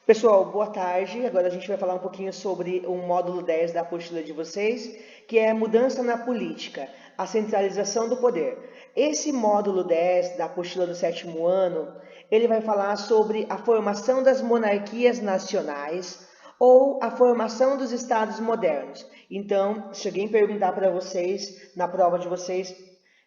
Pessoal, boa tarde. Agora a gente vai falar um pouquinho sobre o módulo 10 da apostila de vocês, que é mudança na política, a centralização do poder. Esse módulo 10 da apostila do sétimo ano, ele vai falar sobre a formação das monarquias nacionais ou a formação dos estados modernos. Então, se alguém perguntar para vocês, na prova de vocês,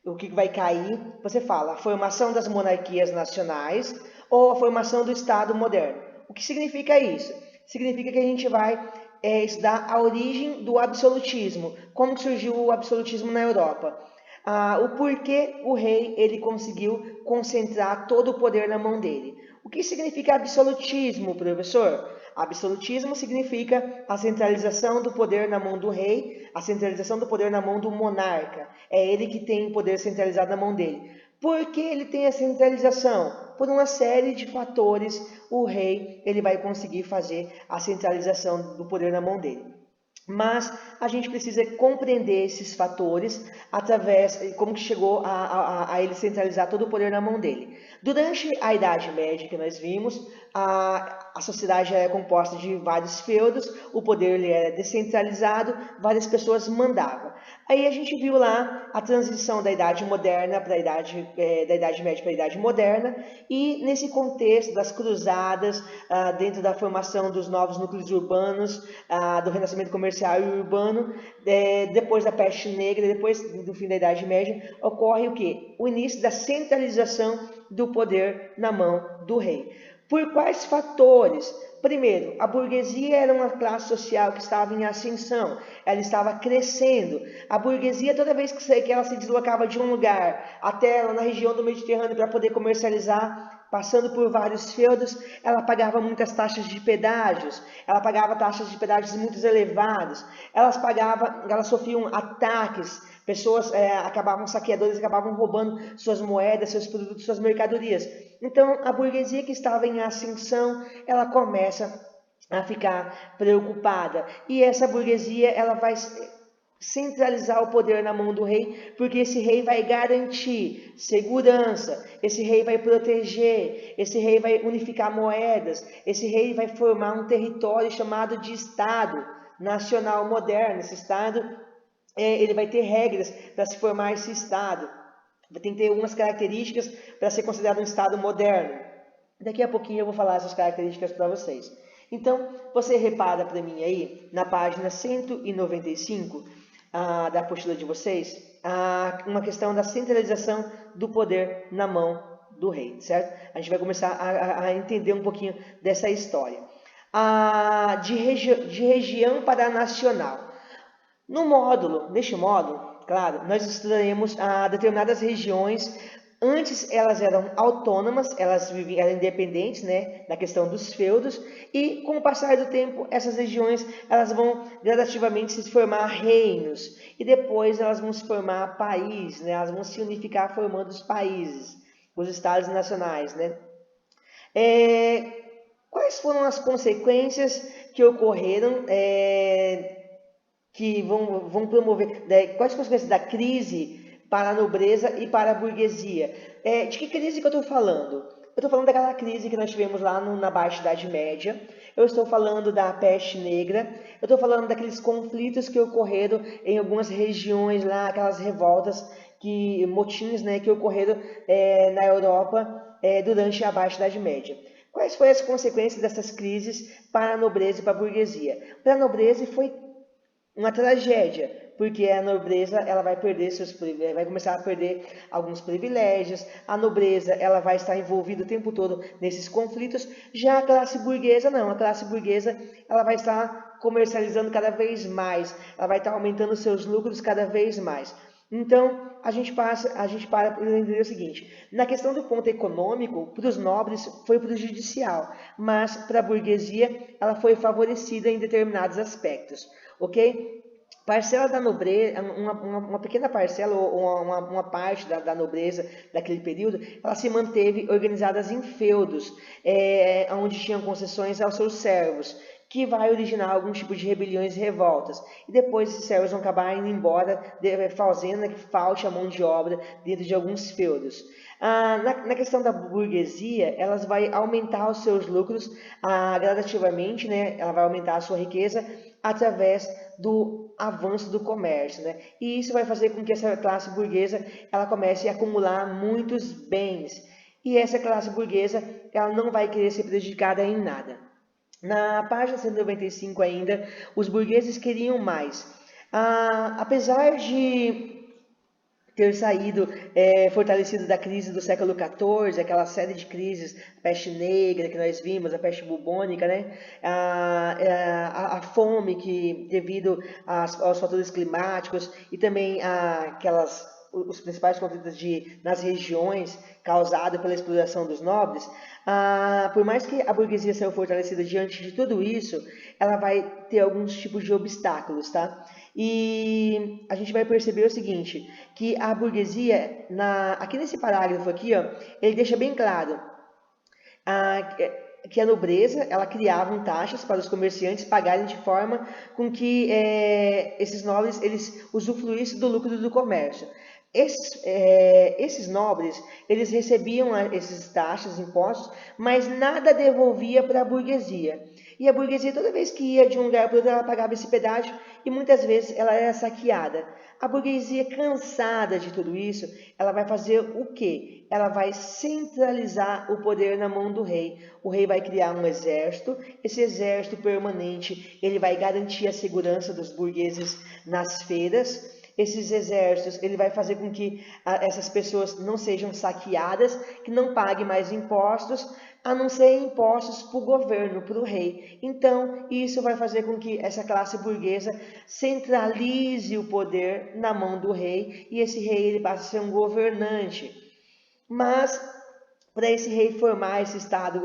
o que vai cair, você fala a formação das monarquias nacionais ou a formação do estado moderno. O que significa isso? Significa que a gente vai estudar a origem do absolutismo, como surgiu o absolutismo na Europa. O porquê o rei ele conseguiu concentrar todo o poder na mão dele. O que significa absolutismo, professor? Absolutismo significa a centralização do poder na mão do rei, a centralização do poder na mão do monarca. É ele que tem o poder centralizado na mão dele. Por que ele tem a centralização? Por uma série de fatores, o rei ele vai conseguir fazer a centralização do poder na mão dele. Mas a gente precisa compreender esses fatores através como que chegou a ele centralizar todo o poder na mão dele. Durante a Idade Média que nós vimos, a sociedade era composta de vários feudos, o poder ele era descentralizado, várias pessoas mandavam. Aí a gente viu lá a transição da Idade Moderna para da Idade Média para a Idade Moderna, e nesse contexto das cruzadas, dentro da formação dos novos núcleos urbanos, do renascimento comercial e urbano, depois da peste negra, depois do fim da Idade Média, ocorre o quê? O início da centralização do poder na mão do rei. Por quais fatores? Primeiro, a burguesia era uma classe social que estava em ascensão, ela estava crescendo. A burguesia, toda vez que ela se deslocava de um lugar até na região do Mediterrâneo para poder comercializar, passando por vários feudos, ela pagava muitas taxas de pedágios, ela pagava taxas de pedágios muito elevadas, elas sofriam ataques, pessoas saqueadores acabavam roubando suas moedas, seus produtos, suas mercadorias. Então, a burguesia que estava em ascensão, ela começa a ficar preocupada. E essa burguesia, ela vai centralizar o poder na mão do rei, porque esse rei vai garantir segurança, esse rei vai proteger, esse rei vai unificar moedas, esse rei vai formar um território chamado de Estado Nacional Moderno. Esse Estado, ele vai ter regras para se formar esse Estado. Tem que ter algumas características para ser considerado um Estado moderno. Daqui a pouquinho eu vou falar essas características para vocês. Então, você repara para mim aí, na página 195 da apostila de vocês, uma questão da centralização do poder na mão do rei, certo? A gente vai começar a entender um pouquinho dessa história. De região para nacional. Neste módulo, claro, nós estudaremos determinadas regiões. Antes elas eram autônomas, eram independentes, né, na questão dos feudos, e com o passar do tempo, essas regiões elas vão gradativamente se formar reinos, e depois elas vão se formar países, né, elas vão se unificar formando os países, os estados nacionais, né. Quais foram as consequências que ocorreram, que vão promover, quais as consequências da crise para a nobreza e para a burguesia? De que crise que eu estou falando? Eu estou falando daquela crise que nós tivemos lá na Baixa Idade Média, eu estou falando da peste negra, eu estou falando daqueles conflitos que ocorreram em algumas regiões lá, aquelas revoltas, motins, né, que ocorreram na Europa durante a Baixa Idade Média. Quais foram as consequências dessas crises para a nobreza e para a burguesia? Para a nobreza foi uma tragédia, porque a nobreza ela vai perder vai começar a perder alguns privilégios, a nobreza ela vai estar envolvida o tempo todo nesses conflitos. Já a classe burguesa não, a classe burguesa ela vai estar comercializando cada vez mais, ela vai estar aumentando seus lucros cada vez mais. Então, a gente para para entender o seguinte, na questão do ponto econômico, para os nobres foi prejudicial, mas para a burguesia ela foi favorecida em determinados aspectos, ok? Parcela da nobreza, uma pequena parcela ou uma parte da nobreza daquele período, ela se manteve organizadas em feudos, onde tinham concessões aos seus servos. que vai originar algum tipo de rebeliões e revoltas. E depois esses servos vão acabar indo embora, fazendo que falte a mão de obra dentro de alguns feudos. Na questão da burguesia, elas vai aumentar os seus lucros gradativamente, né? Ela vai aumentar a sua riqueza através do avanço do comércio, né? E isso vai fazer com que essa classe burguesa ela comece a acumular muitos bens. E essa classe burguesa ela não vai querer ser prejudicada em nada. Na página 195 ainda, os burgueses queriam mais. Apesar de ter saído fortalecido da crise do século XIV, aquela série de crises, a peste negra que nós vimos, a peste bubônica, né? A fome que devido aos fatores climáticos e também os principais conflitos nas regiões causados pela exploração dos nobres, por mais que a burguesia seja fortalecida diante de tudo isso, ela vai ter alguns tipos de obstáculos, tá? E a gente vai perceber o seguinte, que a burguesia, aqui nesse parágrafo aqui, ó, ele deixa bem claro que a nobreza, ela criava taxas para os comerciantes pagarem de forma com que esses nobres eles usufruíssem do lucro do comércio. Esses nobres, eles recebiam esses taxas, impostos, mas nada devolvia para a burguesia. E a burguesia, toda vez que ia de um lugar para outro, ela pagava esse pedágio e muitas vezes ela era saqueada. A burguesia, cansada de tudo isso, ela vai fazer o quê? Ela vai centralizar o poder na mão do rei. O rei vai criar um exército, esse exército permanente, ele vai garantir a segurança dos burgueses nas feiras. Esses exércitos, ele vai fazer com que essas pessoas não sejam saqueadas, que não paguem mais impostos, a não ser impostos para o governo, para o rei. Então, isso vai fazer com que essa classe burguesa centralize o poder na mão do rei, e esse rei ele passa a ser um governante. Mas, para esse rei formar esse Estado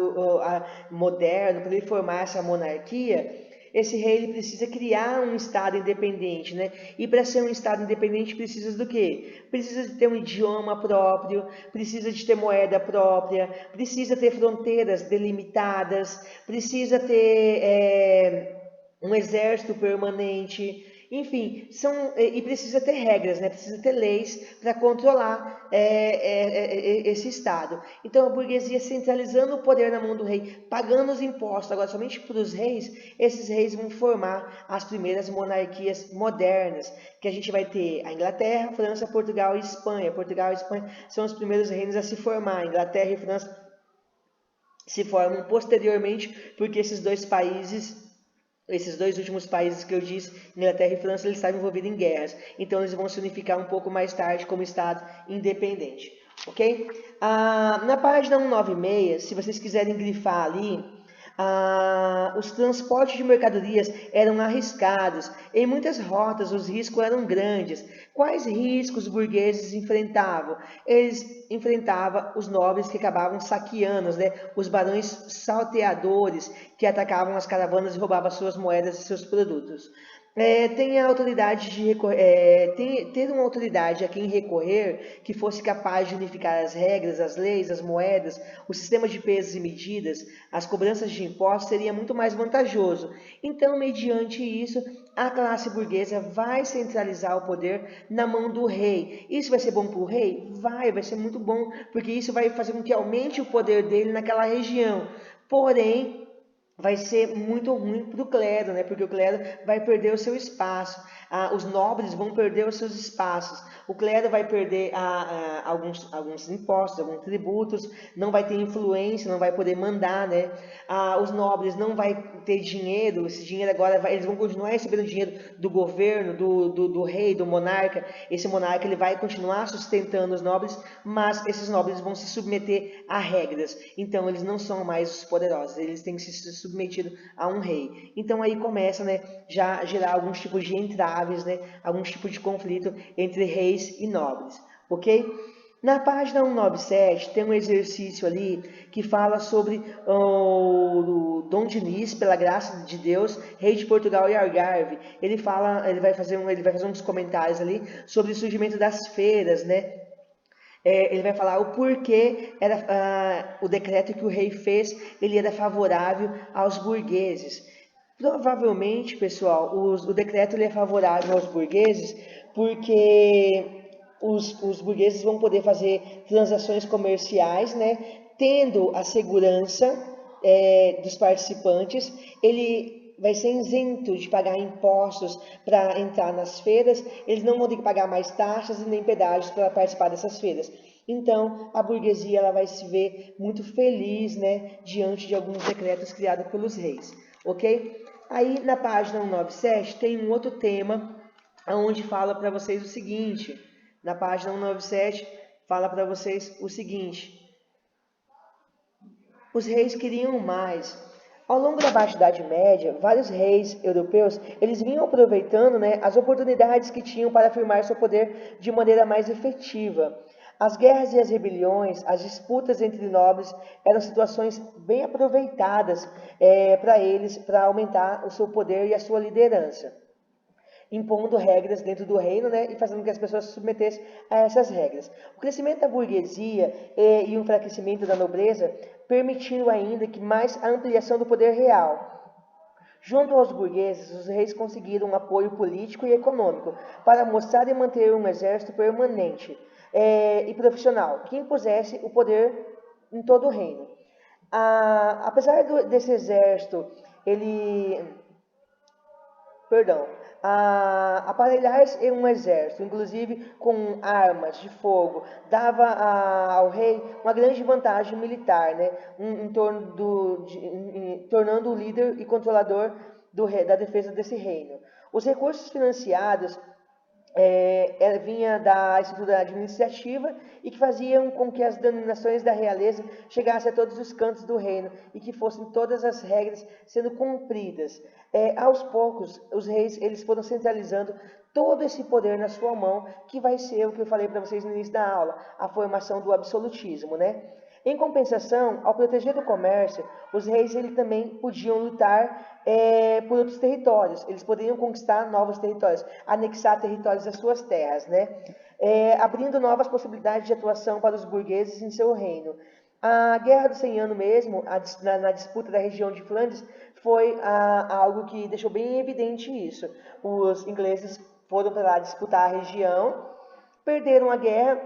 moderno, para ele formar essa monarquia, esse rei ele precisa criar um Estado independente, né? E para ser um Estado independente precisa do quê? Precisa de ter um idioma próprio, precisa de ter moeda própria, precisa ter fronteiras delimitadas, precisa ter um exército permanente. Enfim, e precisa ter regras, né? Precisa ter leis para controlar esse Estado. Então, a burguesia centralizando o poder na mão do rei, pagando os impostos agora somente para os reis, esses reis vão formar as primeiras monarquias modernas, que a gente vai ter a Inglaterra, França, Portugal e Espanha. Portugal e Espanha são os primeiros reinos a se formar. A Inglaterra e França se formam posteriormente, porque esses dois últimos países que eu disse, Inglaterra e França, eles estavam envolvidos em guerras. Então, eles vão se unificar um pouco mais tarde como Estado independente. Ok? Na página 196, se vocês quiserem grifar ali, os transportes de mercadorias eram arriscados. Em muitas rotas, os riscos eram grandes. Quais riscos os burgueses enfrentavam? Eles enfrentavam os nobres que acabavam saqueando, né? Os barões salteadores que atacavam as caravanas e roubavam suas moedas e seus produtos. Ter uma autoridade a quem recorrer que fosse capaz de unificar as regras, as leis, as moedas, o sistema de pesos e medidas, as cobranças de impostos seria muito mais vantajoso. Então, mediante isso, a classe burguesa vai centralizar o poder na mão do rei. Isso vai ser bom para o rei? Vai ser muito bom, porque isso vai fazer com que aumente o poder dele naquela região. Porém, vai ser muito ruim para o clero, né? Porque o clero vai perder o seu espaço, os nobres vão perder os seus espaços, o clero vai perder alguns impostos, alguns tributos, não vai ter influência, não vai poder mandar, né? Os nobres não vai ter dinheiro, esse dinheiro agora eles vão continuar recebendo dinheiro do governo, do rei, do monarca. Esse monarca ele vai continuar sustentando os nobres, mas esses nobres vão se submeter a regras. Então eles não são mais os poderosos, eles têm que se submetido a um rei. Então aí começa, né, já a gerar alguns tipos de entraves, né, alguns tipos de conflito entre reis e nobres, ok? Na página 197 tem um exercício ali que fala sobre o Dom Dinis, pela graça de Deus, rei de Portugal e Algarve. Ele vai fazer uns comentários ali sobre o surgimento das feiras, né? Ele vai falar o porquê o decreto que o rei fez, ele era favorável aos burgueses. Provavelmente, pessoal, o decreto ele é favorável aos burgueses porque os burgueses vão poder fazer transações comerciais, né, tendo a segurança dos participantes. Ele vai ser isento de pagar impostos para entrar nas feiras, eles não vão ter que pagar mais taxas e nem pedágios para participar dessas feiras. Então, a burguesia ela vai se ver muito feliz, né, diante de alguns decretos criados pelos reis, ok? Aí, na página 197, tem um outro tema, onde fala para vocês o seguinte, na página 197, fala para vocês o seguinte, os reis queriam mais. Ao longo da Baixa Idade Média, vários reis europeus, eles vinham aproveitando, né, as oportunidades que tinham para afirmar seu poder de maneira mais efetiva. As guerras e as rebeliões, as disputas entre nobres, eram situações bem aproveitadas para eles, para aumentar o seu poder e a sua liderança, impondo regras dentro do reino, né, e fazendo com que as pessoas se submetessem a essas regras. O crescimento da burguesia e o enfraquecimento da nobreza permitiram ainda que mais a ampliação do poder real. Junto aos burgueses, os reis conseguiram um apoio político e econômico para mostrar e manter um exército permanente e profissional, que impusesse o poder em todo o reino. Apesar desse exército, aparelhar um exército, inclusive com armas de fogo, dava ao rei uma grande vantagem militar, né? Tornando o líder e controlador da defesa desse reino. Os recursos financiados vinha da estrutura administrativa e que faziam com que as denominações da realeza chegassem a todos os cantos do reino e que fossem todas as regras sendo cumpridas. Aos poucos, os reis eles foram centralizando todo esse poder na sua mão, que vai ser o que eu falei para vocês no início da aula, a formação do absolutismo, né? Em compensação, ao proteger do comércio, os reis eles também podiam lutar por outros territórios. Eles poderiam conquistar novos territórios, anexar territórios às suas terras, né? Abrindo novas possibilidades de atuação para os burgueses em seu reino. A Guerra dos 100 Anos mesmo, na disputa da região de Flandres, foi algo que deixou bem evidente isso. Os ingleses foram para lá disputar a região, perderam a guerra,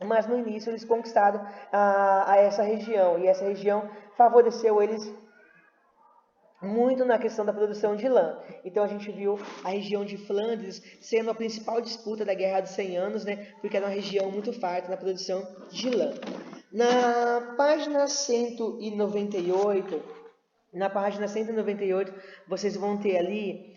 mas no início eles conquistaram a essa região, e essa região favoreceu eles muito na questão da produção de lã. Então a gente viu a região de Flandres sendo a principal disputa da Guerra dos 100 Anos, né, porque era uma região muito farta na produção de lã. Na página 198, vocês vão ter ali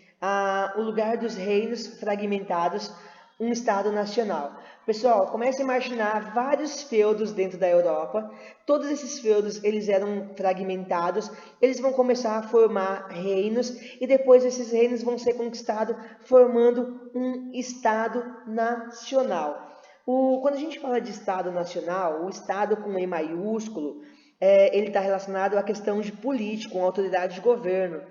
o lugar dos reinos fragmentados, um Estado nacional. Pessoal, comece a imaginar vários feudos dentro da Europa. Todos esses feudos eles eram fragmentados. Eles vão começar a formar reinos e depois esses reinos vão ser conquistados, formando um Estado nacional. Quando a gente fala de Estado nacional, o Estado com E maiúsculo, ele está relacionado à questão de política, com autoridade de governo.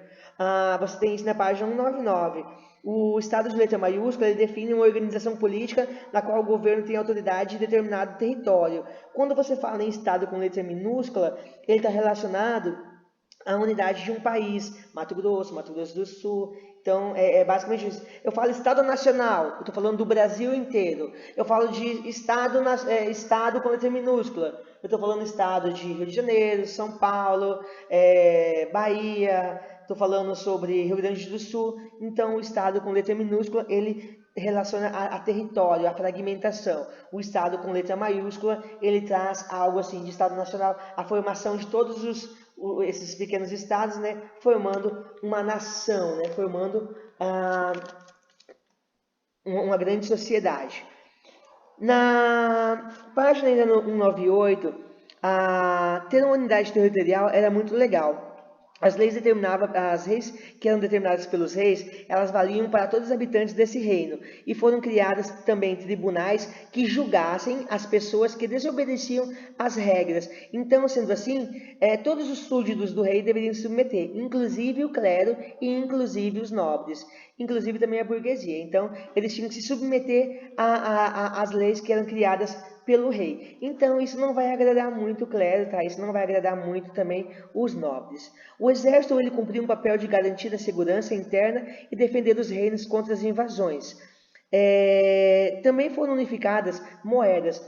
Você tem isso na página 199. O Estado de letra maiúscula ele define uma organização política na qual o governo tem autoridade de determinado território. Quando você fala em Estado com letra minúscula, ele está relacionado à unidade de um país, Mato Grosso do Sul. Então, basicamente isso. Eu falo Estado Nacional, eu estou falando do Brasil inteiro. Eu falo de Estado com letra minúscula. Eu estou falando Estado de Rio de Janeiro, São Paulo, Bahia. Estou falando sobre Rio Grande do Sul. Então, o Estado com letra minúscula, ele relaciona a território, a fragmentação. O Estado com letra maiúscula, ele traz algo assim de Estado Nacional, a formação de todos esses pequenos estados, né, formando uma nação, né, formando uma grande sociedade. Na página ainda no 198, ter uma unidade territorial era muito legal. As leis que eram determinadas pelos reis, elas valiam para todos os habitantes desse reino, e foram criadas também tribunais que julgassem as pessoas que desobedeciam às regras. Então, sendo assim, todos os súditos do rei deveriam se submeter, inclusive o clero e inclusive os nobres, inclusive também a burguesia. Então, eles tinham que se submeter às leis que eram criadas pelo rei. Então isso não vai agradar muito o clero, tá? Isso não vai agradar muito também os nobres. O exército ele cumpriu um papel de garantir a segurança interna e defender os reinos contra as invasões. Também foram unificadas moedas.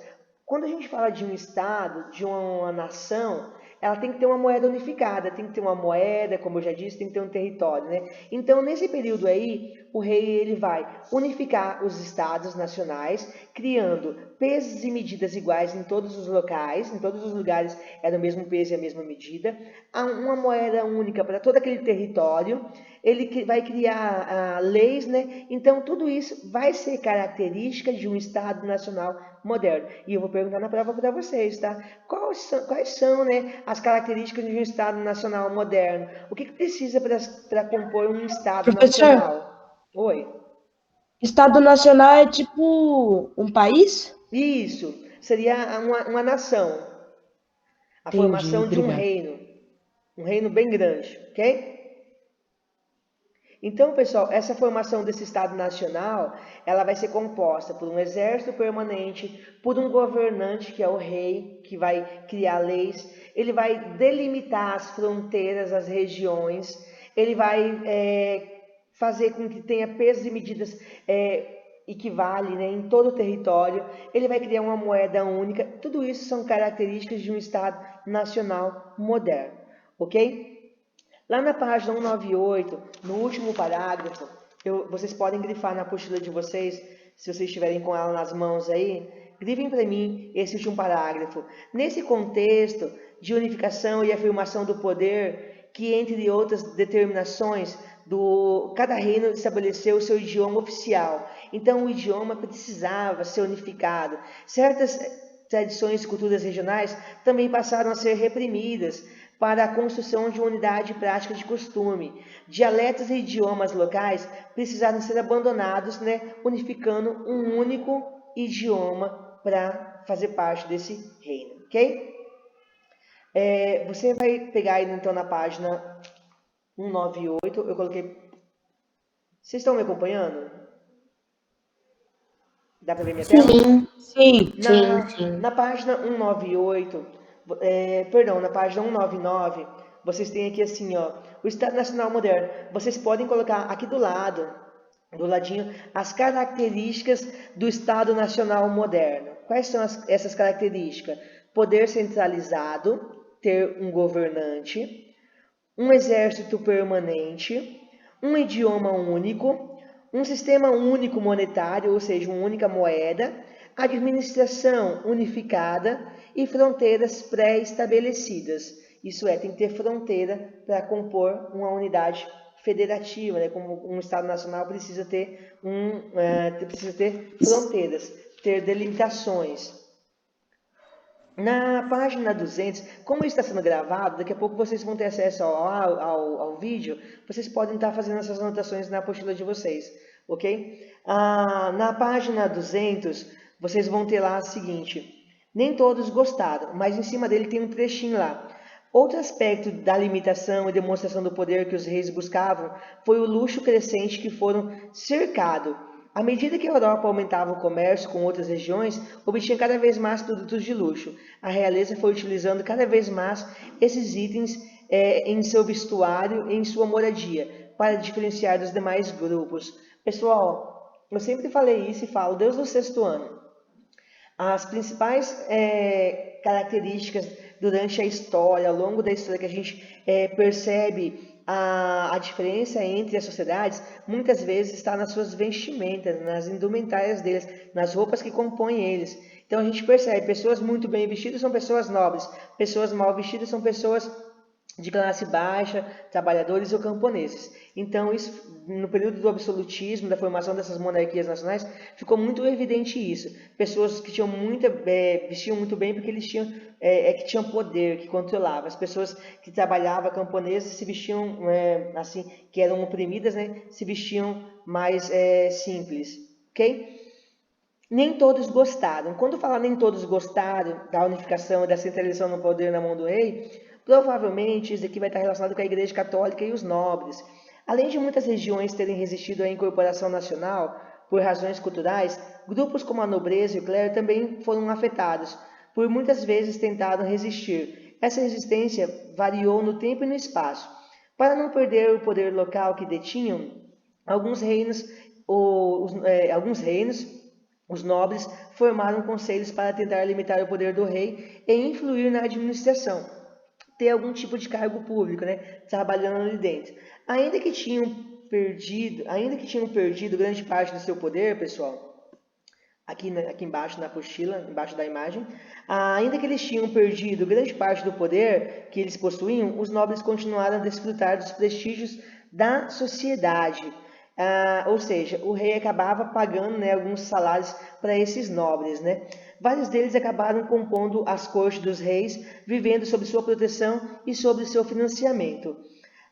Quando a gente fala de um estado, de uma nação, ela tem que ter uma moeda unificada, tem que ter uma moeda, como eu já disse, tem que ter um território, né? Então, nesse período aí, o rei ele vai unificar os estados nacionais, criando pesos e medidas iguais em todos os locais, em todos os lugares era o mesmo peso e a mesma medida, há uma moeda única para todo aquele território, ele vai criar leis, né? Então, tudo isso vai ser característica de um Estado nacional moderno. E eu vou perguntar na prova para vocês, tá? Quais são, né, as características de um Estado nacional moderno? O que precisa para compor um Estado Professor, nacional? Oi. Estado Nacional é tipo um país? Isso, seria uma nação. A Entendi, formação de obrigado. um reino bem grande, ok? Então, pessoal, essa formação desse Estado Nacional, ela vai ser composta por um exército permanente, por um governante, que é o rei, que vai criar leis, ele vai delimitar as fronteiras, as regiões, ele vai fazer com que tenha pesos e medidas equivale, né, em todo o território, ele vai criar uma moeda única, tudo isso são características de um Estado Nacional moderno, ok? Lá na página 198, no último parágrafo, vocês podem grifar na apostila de vocês, se vocês estiverem com ela nas mãos aí, grifem para mim esse último parágrafo. Nesse contexto de unificação e afirmação do poder, que entre outras determinações, cada reino estabeleceu o seu idioma oficial. Então o idioma precisava ser unificado. Certas tradições e culturas regionais também passaram a ser reprimidas para a construção de uma unidade prática de costume. Dialetos e idiomas locais precisaram ser abandonados, né, unificando um único idioma para fazer parte desse reino, ok? Você vai pegar aí então na página 198, eu coloquei... Vocês estão me acompanhando? Dá para ver minha tela? Sim. Na página 198, perdão, na página 199, vocês têm aqui assim, ó, o Estado Nacional Moderno. Vocês podem colocar aqui do lado, do ladinho, as características do Estado Nacional Moderno. Quais são essas características? Poder centralizado, ter um governante, um exército permanente, um idioma único, um sistema único monetário, ou seja, uma única moeda, administração unificada e fronteiras pré-estabelecidas. Isso é, tem que ter fronteira para compor uma unidade federativa, né? Como um Estado nacional precisa ter fronteiras, ter delimitações. Na página 200, como isso está sendo gravado, daqui a pouco vocês vão ter acesso ao vídeo, vocês podem estar fazendo essas anotações na apostila de vocês, ok? Na página 200, vocês vão ter lá o seguinte: nem todos gostaram, mas em cima dele tem um trechinho lá. Outro aspecto da limitação e demonstração do poder que os reis buscavam foi o luxo crescente que foram cercados. À medida que a Europa aumentava o comércio com outras regiões, obtinha cada vez mais produtos de luxo. A realeza foi utilizando cada vez mais esses itens em seu vestuário e em sua moradia, para diferenciar dos demais grupos. Pessoal, eu sempre falei isso e falo desde o sexto ano. As principais características durante a história, ao longo da história, que a gente percebe a diferença entre as sociedades, muitas vezes está nas suas vestimentas, nas indumentárias deles, nas roupas que compõem eles. Então a gente percebe, pessoas muito bem vestidas são pessoas nobres, pessoas mal vestidas são pessoas de classe baixa, trabalhadores ou camponeses. Então, isso, no período do absolutismo, da formação dessas monarquias nacionais, ficou muito evidente isso. Pessoas que tinham vestiam muito bem porque eles tinham, que tinham poder, que controlavam. As pessoas que trabalhavam, camponeses, se vestiam assim, que eram oprimidas, né, se vestiam mais simples, ok? Nem todos gostaram. Quando falar nem todos gostaram da unificação e da centralização do poder na mão do rei, provavelmente isso aqui vai estar relacionado com a Igreja Católica e os nobres. Além de muitas regiões terem resistido à incorporação nacional por razões culturais, grupos como a nobreza e o clero também foram afetados, por muitas vezes tentaram resistir. Essa resistência variou no tempo e no espaço. Para não perder o poder local que detinham, alguns reinos, os nobres, formaram conselhos para tentar limitar o poder do rei e influir na administração, ter algum tipo de cargo público, né, trabalhando ali dentro. Ainda que tinham perdido grande parte do seu poder, pessoal, aqui embaixo na apostila, embaixo da imagem, ainda que eles tinham perdido grande parte do poder que eles possuíam, os nobres continuaram a desfrutar dos prestígios da sociedade. Ou seja, o rei acabava pagando, né, alguns salários para esses nobres, né? Vários deles acabaram compondo as cortes dos reis, vivendo sob sua proteção e sob seu financiamento.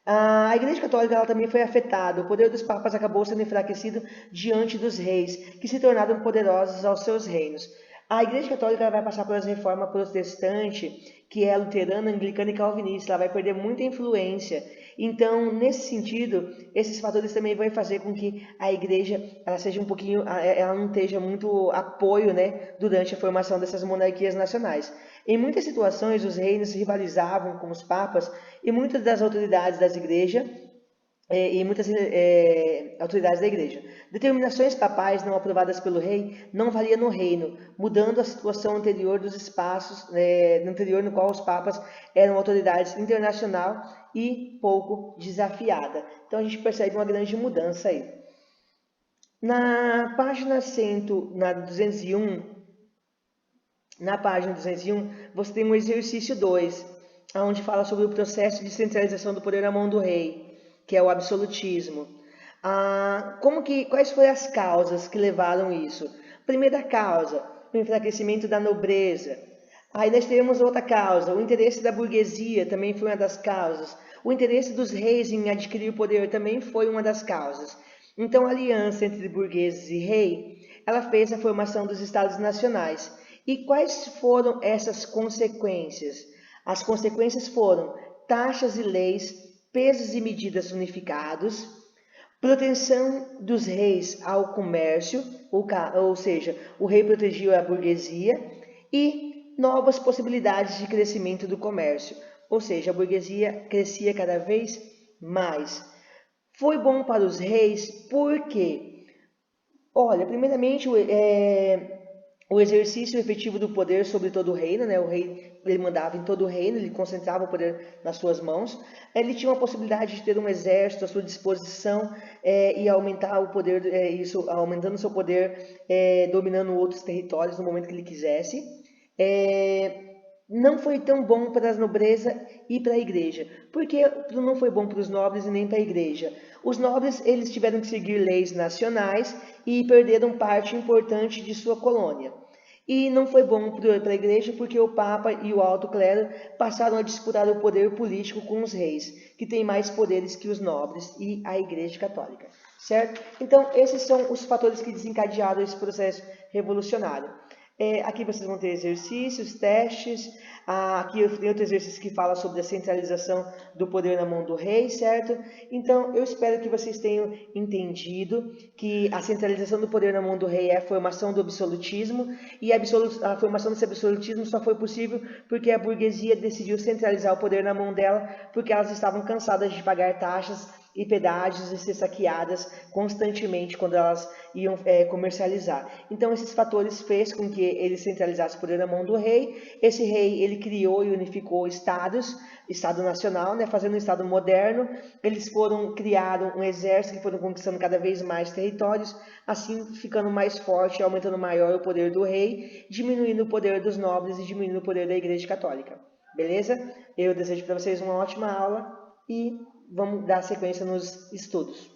A Igreja Católica ela também foi afetada. O poder dos papas acabou sendo enfraquecido diante dos reis, que se tornaram poderosos aos seus reinos. A Igreja Católica vai passar pela reforma protestante, que é luterana, anglicana e calvinista. Ela vai perder muita influência. Então, nesse sentido, esses fatores também vão fazer com que a igreja ela seja ela não esteja muito apoio, né, durante a formação dessas monarquias nacionais. Em muitas situações, os reinos rivalizavam com os papas e muitas das autoridades das igrejas autoridades da igreja. Determinações papais não aprovadas pelo rei não valiam no reino, mudando a situação anterior dos espaços, anterior no qual os papas eram autoridades internacional e pouco desafiada. Então a gente percebe uma grande mudança aí. Na página 201, você tem um exercício 2, onde fala sobre o processo de centralização do poder na mão do rei, que é o absolutismo. Quais foram as causas que levaram isso? Primeira causa, o enfraquecimento da nobreza. Aí nós temos outra causa, o interesse da burguesia também foi uma das causas. O interesse dos reis em adquirir poder também foi uma das causas. Então a aliança entre burgueses e rei, ela fez a formação dos estados nacionais. E quais foram essas consequências? As consequências foram taxas e leis, pesos e medidas unificados, proteção dos reis ao comércio, ou seja, o rei protegia a burguesia, e novas possibilidades de crescimento do comércio, ou seja, a burguesia crescia cada vez mais. Foi bom para os reis porque, olha, primeiramente, o exercício efetivo do poder sobre todo o reino, né? O rei ele mandava em todo o reino, ele concentrava o poder nas suas mãos. Ele tinha uma possibilidade de ter um exército à sua disposição e aumentar o poder, aumentando seu poder, dominando outros territórios no momento que ele quisesse. Não foi tão bom para a nobreza e para a igreja, porque não foi bom para os nobres e nem para a igreja. Os nobres eles tiveram que seguir leis nacionais e perderam parte importante de sua colônia. E não foi bom para a igreja porque o Papa e o alto clero passaram a disputar o poder político com os reis, que têm mais poderes que os nobres e a Igreja Católica, certo? Então, esses são os fatores que desencadearam esse processo revolucionário. Aqui vocês vão ter exercícios, testes. Aqui eu tenho outro exercício que fala sobre a centralização do poder na mão do rei, certo? Então, eu espero que vocês tenham entendido que a centralização do poder na mão do rei é a formação do absolutismo, e a formação desse absolutismo só foi possível porque a burguesia decidiu centralizar o poder na mão dela, porque elas estavam cansadas de pagar taxas e pedágios e ser saqueadas constantemente quando elas iam comercializar. Então esses fatores fez com que ele centralizasse o poder na mão do rei. Esse rei ele criou e unificou estados, Estado nacional, né, fazendo um Estado moderno. Eles criaram um exército e foram conquistando cada vez mais territórios, assim ficando mais forte, aumentando maior o poder do rei, diminuindo o poder dos nobres e diminuindo o poder da Igreja Católica. Beleza? Eu desejo para vocês uma ótima aula e vamos dar sequência nos estudos.